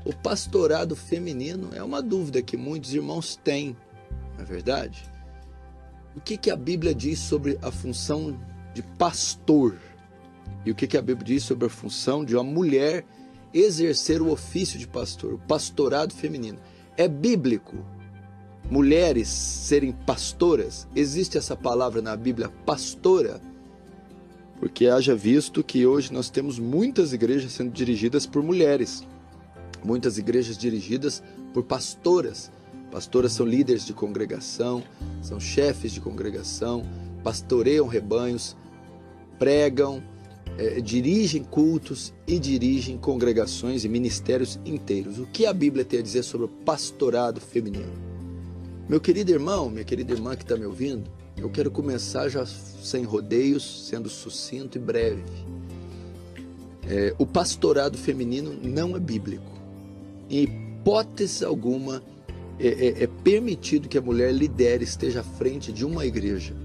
O pastorado feminino é uma dúvida que muitos irmãos têm, não é verdade? O que a Bíblia diz sobre a função de pastor? E o que a Bíblia diz sobre a função de uma mulher exercer o ofício de pastor, o pastorado feminino? É bíblico mulheres serem pastoras? Existe essa palavra na Bíblia, pastora? Porque haja visto que hoje nós temos muitas igrejas sendo dirigidas por mulheres, muitas igrejas dirigidas por pastoras. Pastoras são líderes de congregação, são chefes de congregação, pastoreiam rebanhos, pregam, dirigem cultos e dirigem congregações e ministérios inteiros. O que a Bíblia tem a dizer sobre o pastorado feminino? Meu querido irmão, minha querida irmã que está me ouvindo, eu quero começar já sem rodeios, sendo sucinto e breve. O pastorado feminino não é bíblico. Em hipótese alguma, é permitido que a mulher lidere, esteja à frente de uma igreja.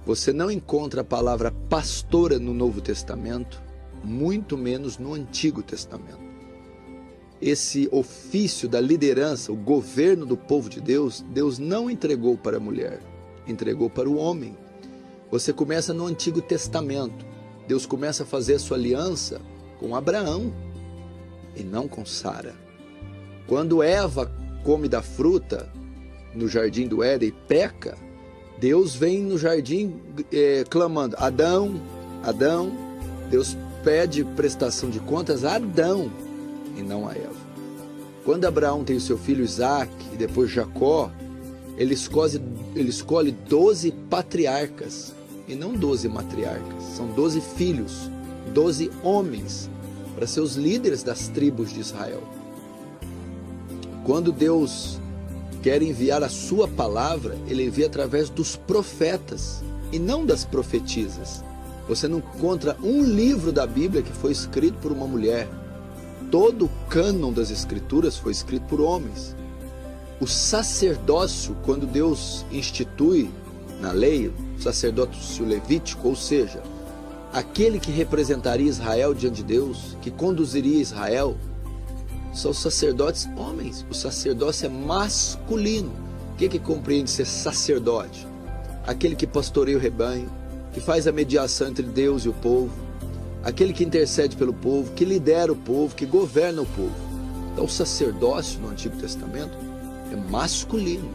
Você não encontra a palavra pastora no Novo Testamento, muito menos no Antigo Testamento. Esse ofício da liderança, o governo do povo de Deus, Deus não entregou para a mulher, entregou para o homem. Você começa no Antigo Testamento. Deus começa a fazer a sua aliança com Abraão e não com Sara. Quando Eva come da fruta no jardim do Éden e peca, Deus vem no jardim clamando, Adão, Adão. Deus pede prestação de contas a Adão e não a Eva. Quando Abraão tem o seu filho Isaac e depois Jacó, ele escolhe 12 patriarcas e não 12 matriarcas. São 12 filhos, 12 homens para ser os líderes das tribos de Israel. Quando Deus quer enviar a sua palavra, ele envia através dos profetas e não das profetisas. Você não encontra um livro da Bíblia que foi escrito por uma mulher. Todo o cânon das escrituras foi escrito por homens. O sacerdócio, quando Deus institui na lei, o sacerdócio levítico, ou seja, aquele que representaria Israel diante de Deus, que conduziria Israel, são os sacerdotes homens. O sacerdócio é masculino. O que compreende ser sacerdote? Aquele que pastoreia o rebanho, que faz a mediação entre Deus e o povo, aquele que intercede pelo povo, que lidera o povo, que governa o povo. Então o sacerdócio no Antigo Testamento é masculino.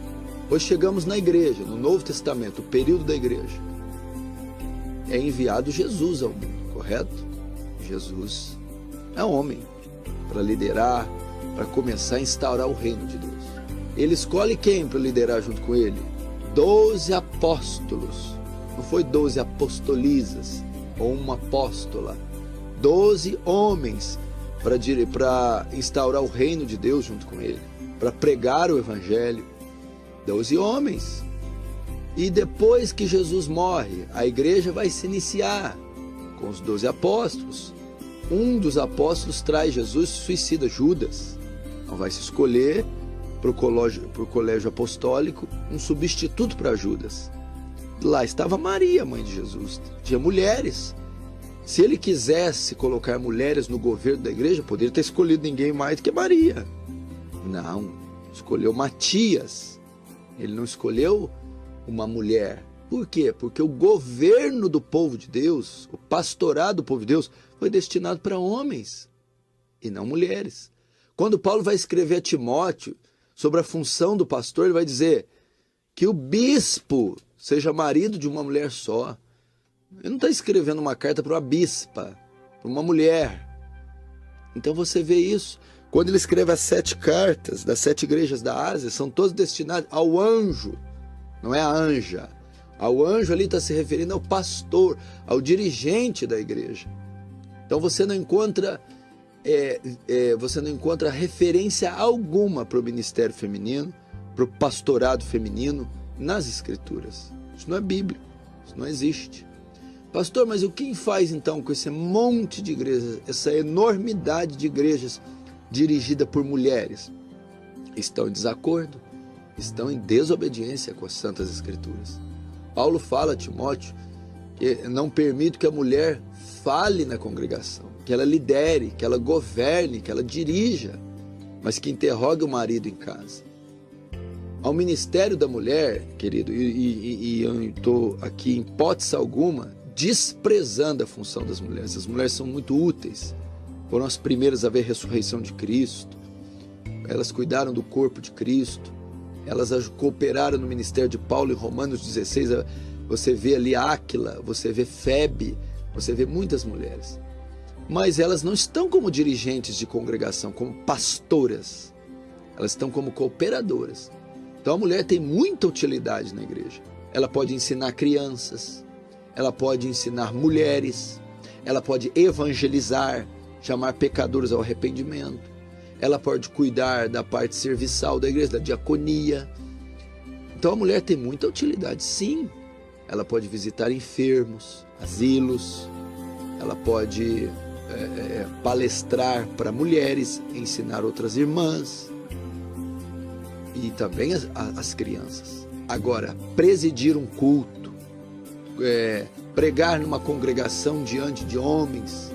Hoje chegamos na igreja, no Novo Testamento, o período da igreja. É enviado Jesus ao mundo, correto? Jesus é homem para liderar, para começar a instaurar o reino de Deus. Ele escolhe quem para liderar junto com ele? 12 apóstolos. Não foi 12 apostolisas ou uma apóstola. 12 homens para instaurar o reino de Deus junto com ele, para pregar o evangelho. 12 homens. E depois que Jesus morre, a igreja vai se iniciar com os 12 apóstolos. Um dos apóstolos traz Jesus, suicida, Judas. Então vai se escolher para o colégio apostólico um substituto para Judas. Lá estava Maria, mãe de Jesus. Tinha mulheres. Se ele quisesse colocar mulheres no governo da igreja, poderia ter escolhido ninguém mais do que Maria. Não, escolheu Matias. Ele não escolheu uma mulher. Por quê? Porque o governo do povo de Deus, o pastorado do povo de Deus, foi destinado para homens e não mulheres. Quando Paulo vai escrever a Timóteo sobre a função do pastor, ele vai dizer que o bispo seja marido de uma mulher só. Ele não está escrevendo uma carta para uma bispa, para uma mulher. Então você vê isso. Quando ele escreve as 7 cartas das 7 igrejas da Ásia, são todas destinadas ao anjo, não é a anja. Ao anjo ali está se referindo ao pastor, ao dirigente da igreja. Então você não encontra referência alguma para o ministério feminino, para o pastorado feminino nas escrituras. Isso não é bíblico, isso não existe. Pastor, mas o que faz então com esse monte de igrejas, essa enormidade de igrejas dirigida por mulheres? Estão em desacordo, estão em desobediência com as santas escrituras. Paulo fala a Timóteo que não permite que a mulher fale na congregação, que ela lidere, que ela governe, que ela dirija. mas que interrogue o marido em casa. Ao ministério da mulher, querido, e eu estou aqui em hipótese alguma desprezando a função das mulheres. As mulheres são muito úteis, foram as primeiras a ver a ressurreição de Cristo, elas cuidaram do corpo de Cristo, elas cooperaram no ministério de Paulo em Romanos 16, você vê ali Áquila, você vê Febe, você vê muitas mulheres. Mas elas não estão como dirigentes de congregação, como pastoras, elas estão como cooperadoras. Então a mulher tem muita utilidade na igreja. Ela pode ensinar crianças, ela pode ensinar mulheres, ela pode evangelizar, chamar pecadores ao arrependimento, ela pode cuidar da parte serviçal da igreja, da diaconia. Então a mulher tem muita utilidade, sim. Ela pode visitar enfermos, asilos, ela pode palestrar para mulheres, ensinar outras irmãs e também as crianças. Agora, presidir um culto, pregar numa congregação diante de homens,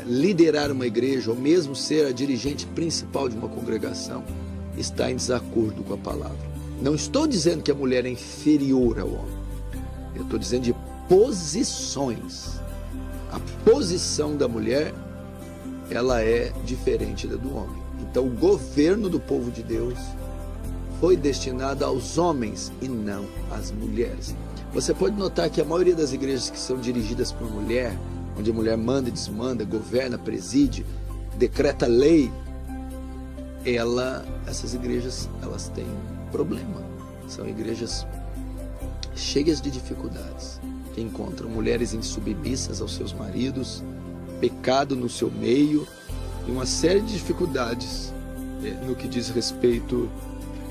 liderar uma igreja ou mesmo ser a dirigente principal de uma congregação está em desacordo com a palavra. Não estou dizendo que a mulher é inferior ao homem, eu estou dizendo de posições. A posição da mulher, ela é diferente da do homem. Então o governo do povo de Deus foi destinado aos homens e não às mulheres. Você pode notar que a maioria das igrejas que são dirigidas por mulher, onde a mulher manda e desmanda, governa, preside, decreta lei, essas igrejas, elas têm um problema. São igrejas cheias de dificuldades, que encontram mulheres insubmissas aos seus maridos, pecado no seu meio e uma série de dificuldades no que diz respeito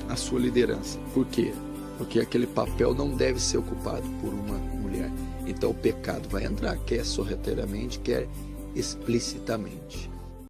à sua liderança. Por quê? Porque aquele papel não deve ser ocupado por uma mulher. Então o pecado vai entrar, quer sorrateiramente, quer explicitamente.